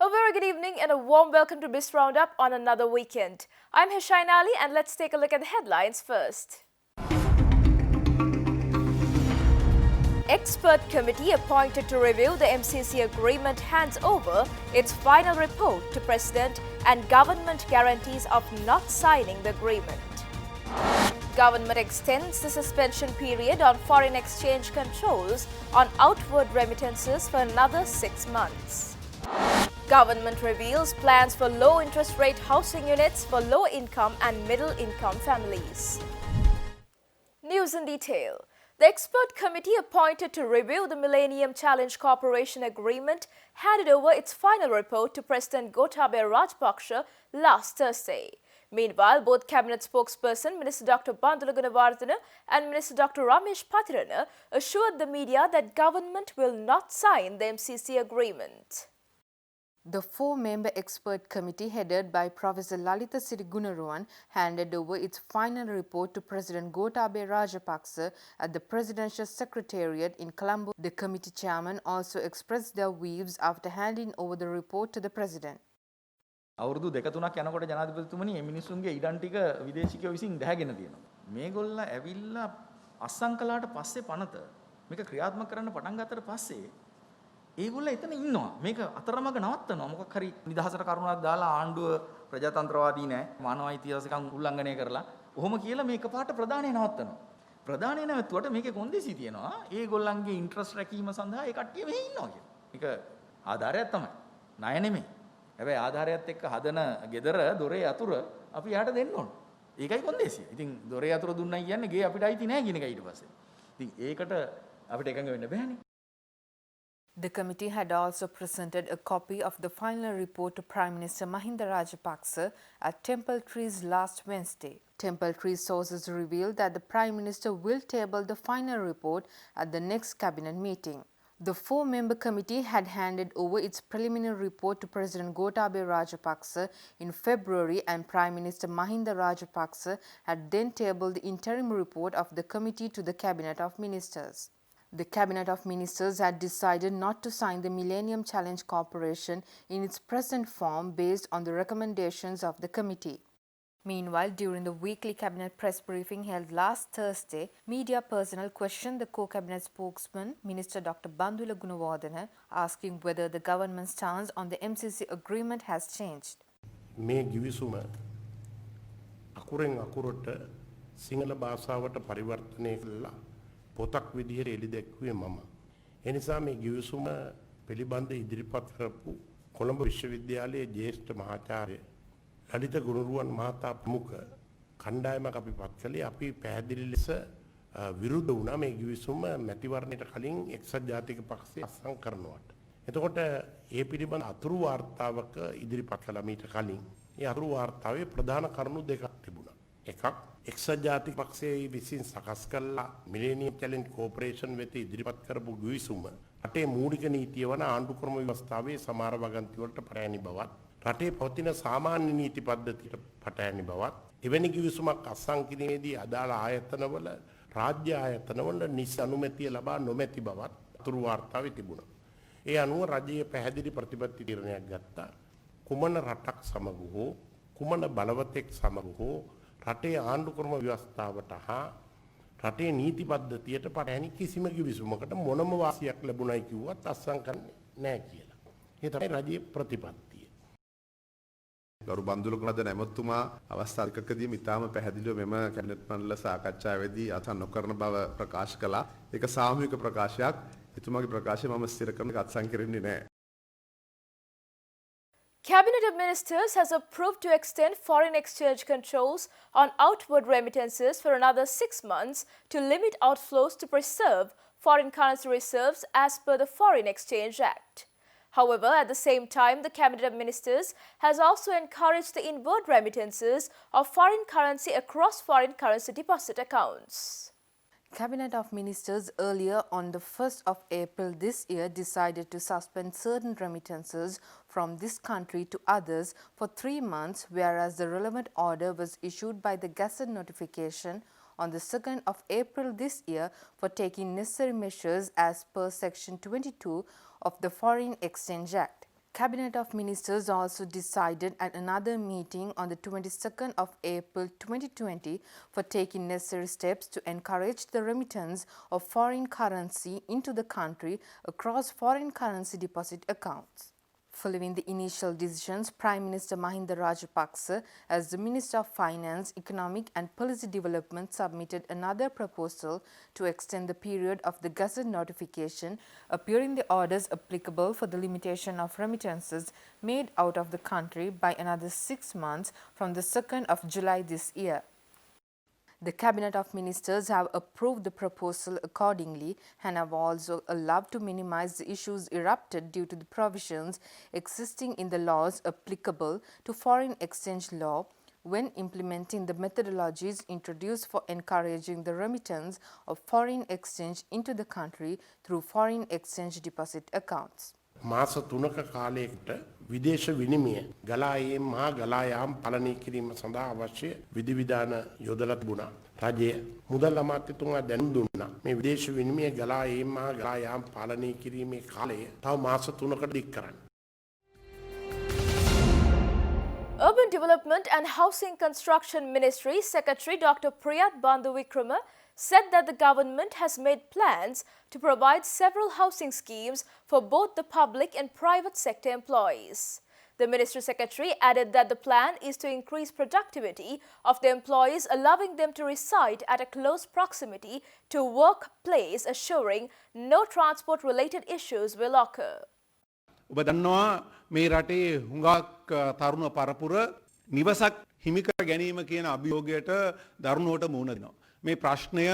A very good evening and a warm welcome to Biz RoundUp on another weekend. I'm Hishain Ali and let's take a look at the headlines first. Expert committee appointed to review the MCC agreement hands over its final report to President and government guarantees of not signing the agreement. Government extends the suspension period on foreign exchange controls on outward remittances for another 6 months. Government reveals plans for low interest rate housing units for low income and middle income families. News in detail. The expert committee appointed to review the Millennium Challenge Corporation agreement handed over its final report to President Gotabaya Rajapaksa last Thursday. Meanwhile, both Cabinet spokesperson Minister Dr. Bandula Gunawardena and Minister Dr. Ramesh Patirana assured the media that government will not sign the MCC agreement. The 4-member expert committee headed by Professor Lalitha Sirigunaruwan handed over its final report to President Gotabaya Rajapaksa at the Presidential Secretariat in Colombo. The committee chairman also expressed their views after handing over the report to the President. අවුරුදු දෙක තුනක් යනකොට ජනාධිපතිතුමනි මේ මිනිස්සුන්ගේ ඉඩම් ටික විදේශිකයෝ විසින් දැහැගෙන තියෙනවා. මේගොල්ල ඇවිල්ලා අස්සම් කළාට පස්සේ පනත මේක ක්‍රියාත්මක කරන්න පටන් ගත්තට පස්සේ ඒගොල්ල එතන ඉන්නවා. මේක අතරමඟ නවත්තනවා. මොකක් හරි නිදහසට කරුණාවක් දාලා ආණ්ඩුව ප්‍රජාතන්ත්‍රවාදී නෑ. මානව අයිතිවාසිකම් උල්ලංඝනය කරලා ඔහොම කියලා මේක පාට ප්‍රධානය නවත්තනවා. ප්‍රධානය නැවතුවට මේකේ කොන්දේසි තියෙනවා. ඒගොල්ලන්ගේ ඉන්ට්‍රස්ට් රැකීම සඳහා ඒ කට්ටිය මෙහි ඉන්නවා කියලා. මේක ආධාරයක් තමයි. ණය නෙමෙයි. හැබැයි ආධාරයත් එක්ක හදන ගෙදර දොරේ අතුර අපි යාට දෙන්න ඕන. ඒකයි කොන්දේසිය. ඉතින් දොරේ අතුර දුන්නයි කියන්නේ ගේ අපිට අයිති නෑ කියන එකයි ඊට පස්සේ. ඉතින් ඒකට අපිට එකඟ වෙන්න බෑනේ. The committee had also presented a copy of the final report to Prime Minister Mahinda Rajapaksa at Temple Trees last Wednesday. Temple Trees sources revealed that the Prime Minister will table the final report at the next cabinet meeting. The 4-member committee had handed over its preliminary report to President Gotabaya Rajapaksa in February and Prime Minister Mahinda Rajapaksa had then tabled the interim report of the committee to the Cabinet of Ministers. The Cabinet of Ministers had decided not to sign the Millennium Challenge Corporation in its present form based on the recommendations of the committee. Meanwhile, during the weekly Cabinet press briefing held last Thursday, media personnel questioned the co-cabinet spokesman, Minister Dr. Bandula Gunawardena, asking whether the government's stance on the MCC agreement has changed. මේ ගිවිසුම අකුරෙන් අකුරට සිංහල භාෂාවට පරිවර්තනය කළා පොතක් විදිහට එළි දැක්ුවේ මම. ඒ නිසා මේ ගිවිසුම පිළිබඳ ඉදිරිපත් කරපු කොළඹ විශ්වවිද්‍යාලයේ ජ්‍යෙෂ්ඨ මහාචාර්ය ලලිත ගුණරුවන් මහතා ප්‍රමුඛ කණ්ඩායමක් අපි පත් කළේ. අපි පැහැදිලි ලෙස විරුද්ධ වුණා මේ ගිවිසුම මැතිවරණයට කලින් එක්සත් ජාතික පක්ෂය අත්සන් කරනවට. එතකොට ඒ පිළිබඳ අතුරු වාර්තාවක ඉදිරිපත් කළා මීට කලින්. ඒ අතුරු වාර්තාවේ ප්‍රධාන කරුණු දෙකක් තිබුණා. එකක් එක්සත් ජාතික පක්ෂයේ විසින් සකස් කළ මිලේනියම් චැලෙන්ජ් කෝපරේෂන් වෙත ඉදිරිපත් කරපු ගිවිසුම රටේ මූලික නීතිය වන ආණ්ඩු ක්‍රම ව්‍යවස්ථාවේ සමහර වගන්ති වලට පටහැනි බවත් රටේ පවතින සාමාන්‍ය නීති පද්ධතියට පටහැනි බවත් එවැනි ගිවිසුමක් අත්සන් කිරීමේදී අදාළ ආයතනවල රාජ්‍ය ආයතනවල නිසි අනුමැතිය ලබා නොමැති බවත් අතුරු වාර්තාවේ තිබුණා. ඒ අනුව රජයේ පැහැදිලි ප්‍රතිපත්ති තීරණයක් ගත්තා. කුමන රටක් සමග හෝ කුමන බලවතෙක් සමග හෝ රටේ ආණ්ඩු ක්‍රම ව්‍යවස්ථාවට හා රටේ නීති පද්ධතියට පටහැනි කිසිම ගිවිසුමකට මොනම වාසියක් ලැබුණයි කිව්වත් අත්සන් කරන්නේ නැහැ කියලා. ඒ තමයි රජයේ ප්‍රතිපත්තිය. ගරු බන්දුලකුණද නැමතුමා අවස්ථාවකදී ඉතාම පැහැදිලිව මෙම කැබිනට් මණ්ඩල සාකච්ඡාවේදී අත්සන් නොකරන බව ප්‍රකාශ කළා. ඒක සාමූහික ප්‍රකාශයක්. එතුමාගේ ප්‍රකාශය මම ස්ථිර කරන අත්සන් කරන්නේ නැහැ. Cabinet of Ministers has approved to extend foreign exchange controls on outward remittances for another 6 months to limit outflows to preserve foreign currency reserves as per the Foreign Exchange Act. However, at the same time, the Cabinet of Ministers has also encouraged the inward remittances of foreign currency across foreign currency deposit accounts. Cabinet of Ministers earlier on the 1st of April this year decided to suspend certain remittances from this country to others for 3 months, whereas the relevant order was issued by the Gazette notification on the 2nd of April this year for taking necessary measures as per Section 22 of the Foreign Exchange Act. Cabinet of Ministers also decided at another meeting on the 22nd of April 2020 for taking necessary steps to encourage the remittance of foreign currency into the country across foreign currency deposit accounts. Following the initial decisions, Prime Minister Mahinda Rajapaksa, as the Minister of Finance, Economic and Policy Development, submitted another proposal to extend the period of the Gazette notification appearing the orders applicable for the limitation of remittances made out of the country by another 6 months from the 2nd of July this year. The Cabinet of Ministers have approved the proposal accordingly and have also allowed to minimize the issues erupted due to the provisions existing in the laws applicable to foreign exchange law when implementing the methodologies introduced for encouraging the remittance of foreign exchange into the country through foreign exchange deposit accounts. මාස 3ක කාලයකට විදේශ විනිමය ගලායීම් හා ගලායාම් පාලනය කිරීම සඳහා අවශ්‍ය විධිවිධාන යොදලා තිබුණා. රජය මුදල් අමාත්‍යතුමා දැනුම් දුන්නා. මේ විදේශ විනිමය ගලායීම් හා ගලායාම් පාලනය කිරීමේ කාලය තව මාස 3කට දික් කරන්න. Urban Development and Housing Construction Ministry Secretary Dr. Priyat Bandhu Vikrama said that the government has made plans to provide several housing schemes for both the public and private sector employees. The Ministry Secretary added that the plan is to increase productivity of the employees, allowing them to reside at a close proximity to workplace, assuring no transport-related issues will occur. ඔබ දන්නවා මේ රටේ හුඟක් තරුණ පරපුර නිවසක් හිමිකර ගැනීම කියන අභියෝගයට දරුණුවට මුහුණ දෙනවා. මේ ප්‍රශ්නය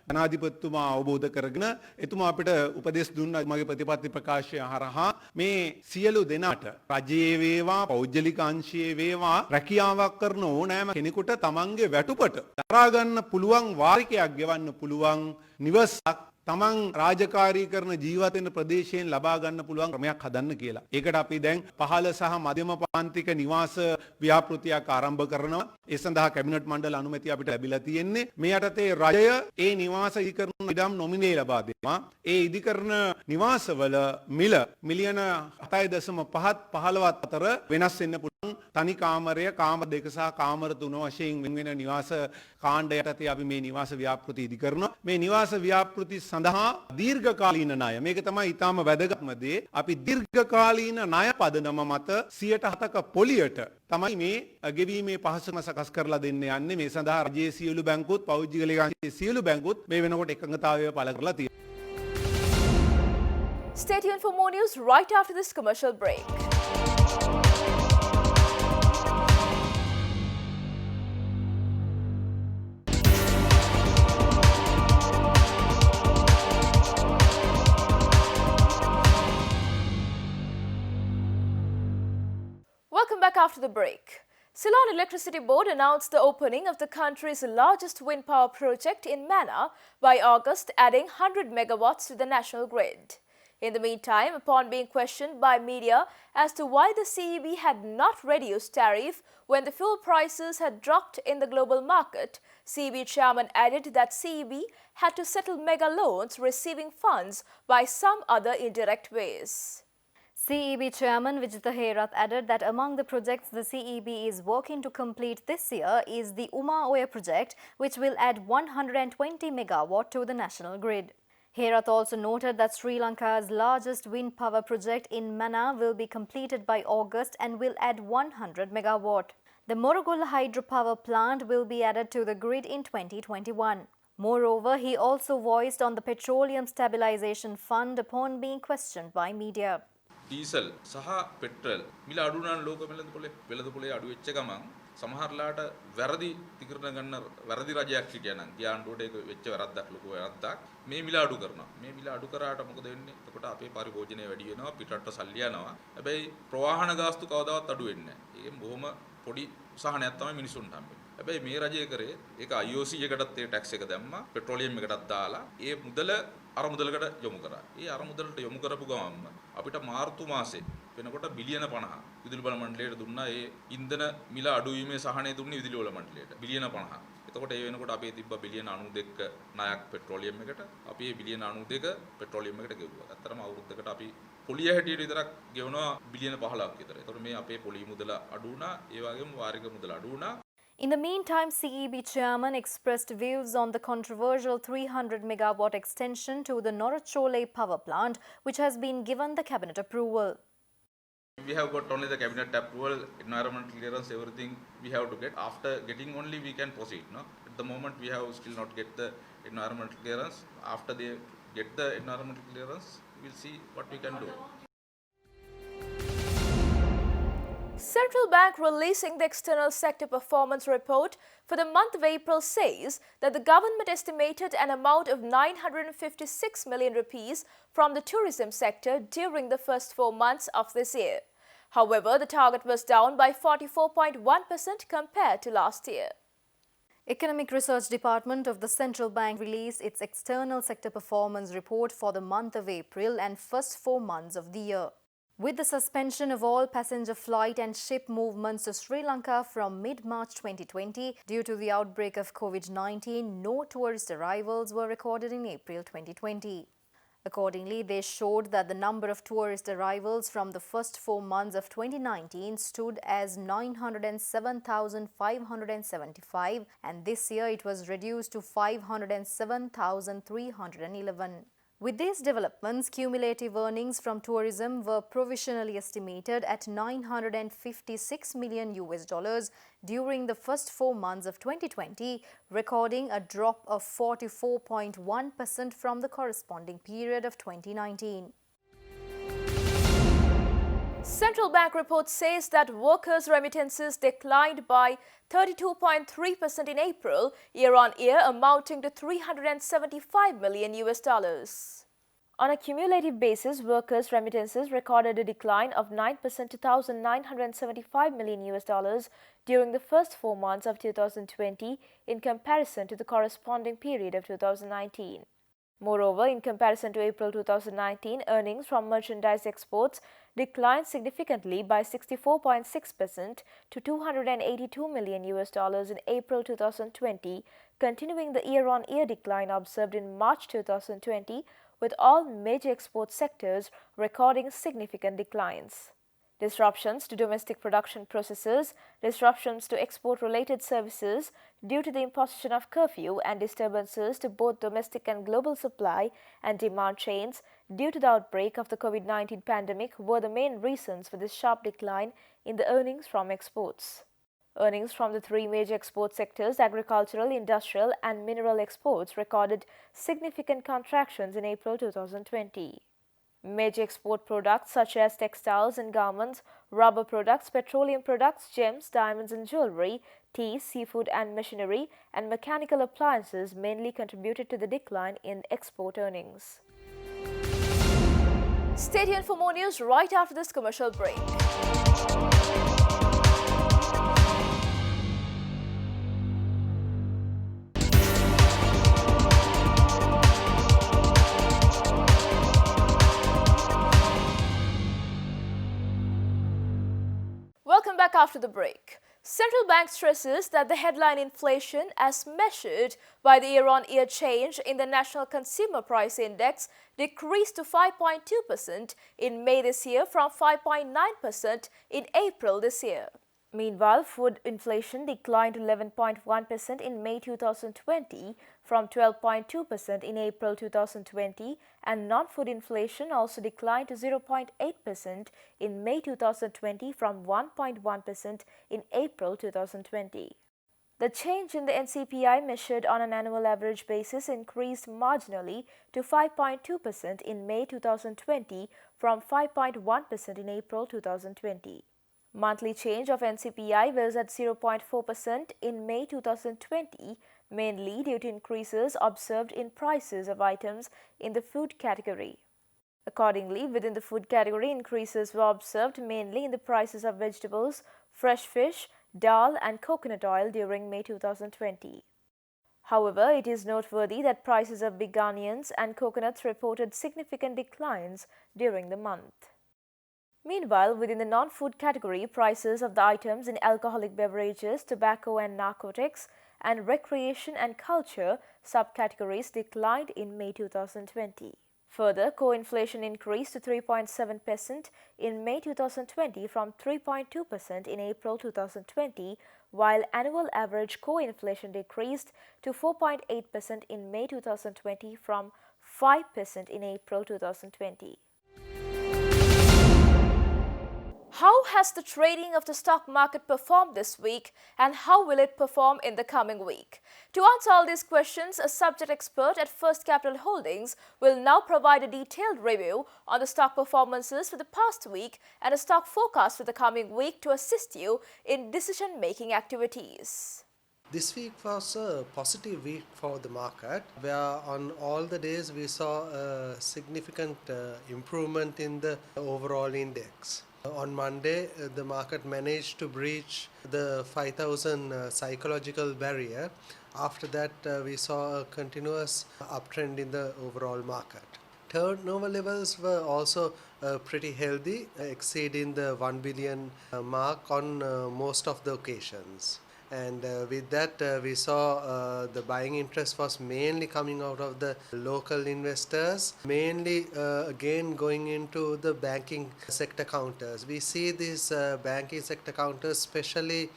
ජනාධිපතිතුමා අවබෝධ කරගෙන එතුමා අපිට උපදෙස් දුන්නා මගේ ප්‍රතිපත්ති ප්‍රකාශය හරහා මේ සියලු දෙනාට රජයේ වේවා පෞද්ගලික අංශයේ වේවා රැකියාවක් කරන ඕනෑම කෙනෙකුට තමන්ගේ වැටුපට දරා ගන්න පුළුවන් වාරිකයක් ගෙවන්න පුළුවන් නිවසක් තමන් රාජකාරී කරන ජීවත් වෙන ප්‍රදේශයෙන් ලබා ගන්න පුළුවන් ක්‍රමයක් හදන්න කියලා. ඒකට අපි දැන් පහළ සහ මධ්‍යම පාන්තික නිවාස ව්‍යාපෘතියක් ආරම්භ කරනවා. ඒ සඳහා කැබිනට් මණ්ඩල අනුමැතිය අපිට ලැබිලා තියෙන්නේ. මේ යටතේ රජය ඒ නිවාස ඉදිකරන ඉඩම් නොමිනේ ලබා දෙනවා. ඒ ඉදිකරන නිවාසවල මිල මිලියන 7.5 15 අතර වෙනස් වෙන්න පුළුවන්. තනි කාමරය, කාමර 2 සහ කාමර 3 වශයෙන් වෙන වෙන නිවාස කාණ්ඩ යටතේ අපි මේ නිවාස ව්‍යාපෘති ඉදිකරනවා. මේ නිවාස ව්‍යාපෘති සඳහා දීර්ඝකාලීන ණය මේක තමයි ඊටාම වැදගත්ම දේ. අපි දීර්ඝකාලීන ණය පදනම මත 107ක පොලියට තමයි මේ ගෙවීමේ පහසුකම සකස් කරලා දෙන්න යන්නේ. මේ සඳහා රජයේ සියලු බැංකුත් පෞද්ගලික අංශයේ සියලු බැංකුත් මේ වෙනකොට එකඟතාවය පළ කරලා තියෙනවා. Stay tuned for more news right after this commercial break. Welcome back after the break. Ceylon Electricity Board announced the opening of the country's largest wind power project in Mannar by August, adding 100 megawatts to the national grid. In the meantime, upon being questioned by media as to why the CEB had not reduced tariff when the fuel prices had dropped in the global market, CEB chairman added that CEB had to settle mega loans receiving funds by some other indirect ways. CEB Chairman Vijitha Herath added that among the projects the CEB is working to complete this year is the Uma Oya project, which will add 120 megawatt to the national grid. Herath also noted that Sri Lanka's largest wind power project in Mannar will be completed by August and will add 100 megawatt. The Morogoro hydropower plant will be added to the grid in 2021. Moreover, he also voiced on the Petroleum Stabilization Fund upon being questioned by media. Diesel සහ petrol මිල අඩු වුණා ලෝක වෙළඳපොලේ අඩු වෙච්ච ගමන් සමහරලාට වැරදි තිකරන ගන්න වැරදි රජයක් හිටියා නම් ගියාන්ඩෝට ඒක වෙච්ච වැරද්දක් ලොකු වැරද්දක් මේ මිල අඩු කරනවා මේ මිල අඩු කරාට මොකද වෙන්නේ එතකොට අපේ පරිභෝජනය වැඩි වෙනවා පිටරට සල්ලි යනවා හැබැයි ප්‍රවාහන ගාස්තු කවදාවත් අඩු වෙන්නේ නැහැ ඒක බොහොම පොඩි උසහනයක් තමයි මිනිසුන්ට හම්බෙන්නේ හැබැයි මේ රජය කරේ ඒක IOC එකටත් ඒ ටැක්ස් එක දැම්මා පෙට්‍රෝලියම් එකටත් දාලා ඒ මුදල අර මුදලකට යොමු කරා. ඒ අර මුදලට යොමු කරපු ගමන්ම අපිට මාර්තු මාසේ වෙනකොට බිලියන 50 විදුලි බල මණ්ඩලයට දුන්නා. ඒ ඉන්ධන මිල අඩුවීමේ සහනය දුන්නේ විදුලි බල මණ්ඩලයට. බිලියන 50. එතකොට ඒ වෙනකොට අපේ තිබ්බ බිලියන 92ක ණයක් පෙට්‍රෝලියම් එකට. අපි මේ බිලියන 92 පෙට්‍රෝලියම් එකට ගෙවුවා. අත්‍තරම අවුරුද්දකට අපි පොලිය හැටියට විතරක් ගෙවනවා බිලියන 15ක් විතර. ඒතකොට මේ අපේ පොලි මුදල අඩු වුණා, ඒ වගේම වාරික මුදල අඩු වුණා. In the meantime, CEB chairman expressed views on the controversial 300 megawatt extension to the Norachole power plant, which has been given the cabinet approval. We have got only the cabinet approval, environmental clearance, everything we have to get. After getting only we can proceed. No? At the moment we have still not get the environmental clearance. After they get the environmental clearance, we'll see what we can do. Central Bank releasing the external sector performance report for the month of April says that the government estimated an amount of 956 million rupees from the tourism sector during the first 4 months of this year. However, the target was down by 44.1% compared to last year. Economic Research Department of the Central Bank released its external sector performance report for the month of April and first 4 months of the year. With the suspension of all passenger flight and ship movements to Sri Lanka from mid-March 2020 due to the outbreak of COVID-19, no tourist arrivals were recorded in April 2020. Accordingly, they showed that the number of tourist arrivals from the first 4 months of 2019 stood as 907,575, and this year it was reduced to 507,311. With these developments, cumulative earnings from tourism were provisionally estimated at $956 million during the first 4 months of 2020, recording a drop of 44.1% from the corresponding period of 2019. Central Bank report says that workers' remittances declined by 32.3% in April, year-on-year, amounting to $375 million. On a cumulative basis, workers' remittances recorded a decline of 9% to $1,975 million during the first 4 months of 2020 in comparison to the corresponding period of 2019. Moreover, in comparison to April 2019, earnings from merchandise exports declined significantly by 64.6% to $282 million in April 2020, continuing the year-on-year decline observed in March 2020, with all major export sectors recording significant declines. Disruptions to domestic production processes, disruptions to export-related services due to the imposition of curfew, and disturbances to both domestic and global supply and demand chains due to the outbreak of the COVID-19 pandemic were the main reasons for this sharp decline in the earnings from exports. Earnings from the 3 major export sectors, agricultural, industrial, and mineral exports, recorded significant contractions in April 2020. Major export products such as textiles and garments, rubber products, petroleum products, gems, diamonds and jewelry, tea, seafood and machinery, and mechanical appliances mainly contributed to the decline in export earnings. Stay tuned for more news right after this commercial break. Welcome back after the break. Central Bank stresses that the headline inflation, as measured by the year-on-year change in the National Consumer Price Index, decreased to 5.2% in May this year from 5.9% in April this year. Meanwhile, food inflation declined to 11.1% in May 2020 from 12.2% in April 2020, and non-food inflation also declined to 0.8% in May 2020 from 1.1% in April 2020. The change in the NCPI measured on an annual average basis increased marginally to 5.2% in May 2020 from 5.1% in April 2020. Monthly change of NCPI was at 0.4% in May 2020, mainly due to increases observed in prices of items in the food category. Accordingly, within the food category, increases were observed mainly in the prices of vegetables, fresh fish, dal and coconut oil during May 2020. However, it is noteworthy that prices of big onions and coconuts reported significant declines during the month. Meanwhile, within the non-food category, prices of the items in alcoholic beverages, tobacco and narcotics, and recreation and culture subcategories declined in May 2020. Further, core inflation increased to 3.7% in May 2020 from 3.2% in April 2020, while annual average core inflation decreased to 4.8% in May 2020 from 5% in April 2020. How has the trading of the stock market performed this week, and how will it perform in the coming week? To answer all these questions, a subject expert at First Capital Holdings will now provide a detailed review on the stock performances for the past week and a stock forecast for the coming week to assist you in decision-making activities. This week was a positive week for the market, where on all the days we saw a significant improvement in the overall index. On Monday, the market managed to breach the 5,000 psychological barrier. After that, we saw a continuous uptrend in the overall market. Turnover levels were also pretty healthy, exceeding the 1 billion mark on most of the occasions. And with that, we saw the buying interest was mainly coming out of the local investors, mainly again going into the banking sector counters. We see these banking sector counters, especially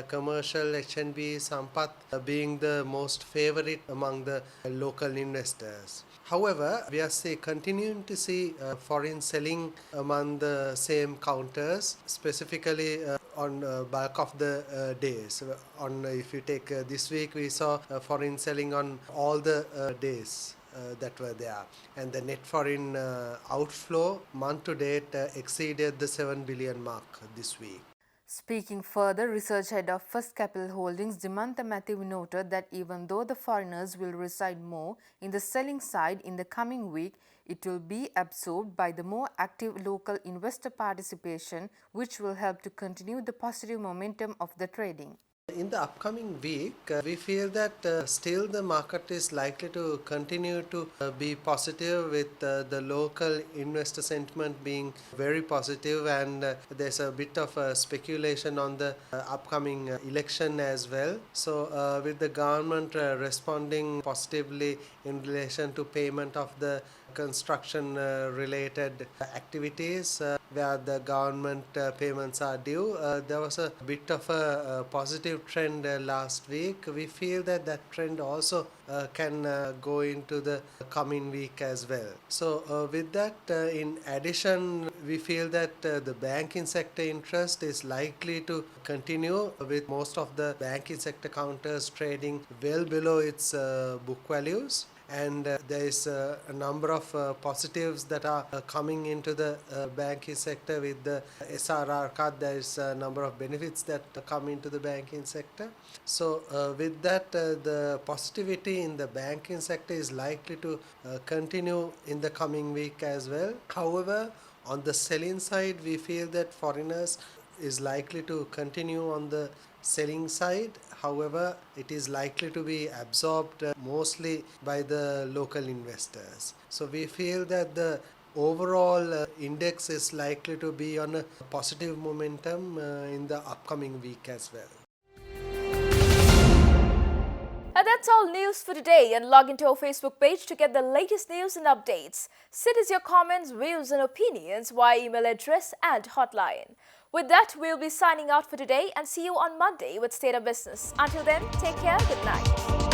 commercial, HNB, Sampath, being the most favorite among the local investors. However, we are continuing to see foreign selling among the same counters, specifically on bulk of the days. If you take this week, we saw foreign selling on all the days that were there, and the net foreign outflow month to date exceeded the 7 billion mark this week. Speaking further, research head of First Capital Holdings, Dimantha Matthew, noted that even though the foreigners will reside more in the selling side in the coming week, it will be absorbed by the more active local investor participation, which will help to continue the positive momentum of the trading. In the upcoming week, we feel that still the market is likely to continue to be positive, with the local investor sentiment being very positive, and there's a bit of speculation on the upcoming election as well. So with the government responding positively in relation to payment of the construction related activities where the government payments are due, there was a bit of a positive trend last week. We feel that that trend also can go into the coming week as well. So with that, in addition, we feel that the banking sector interest is likely to continue, with most of the banking sector counters trading well below its book values. And there is a number of positives that are coming into the banking sector. With the SRR cut, there is a number of benefits that come into the banking sector. So with that, the positivity in the banking sector is likely to continue in the coming week as well. However, on the selling side, we feel that foreigners is likely to continue on the selling side. However, it is likely to be absorbed mostly by the local investors. So we feel that the overall index is likely to be on a positive momentum in the upcoming week as well. And that's all news for today, and log into our Facebook page to get the latest news and updates. Send us your comments, views and opinions via email address and hotline. With that, we'll be signing out for today and see you on Monday with State of Business. Until then, take care, good night.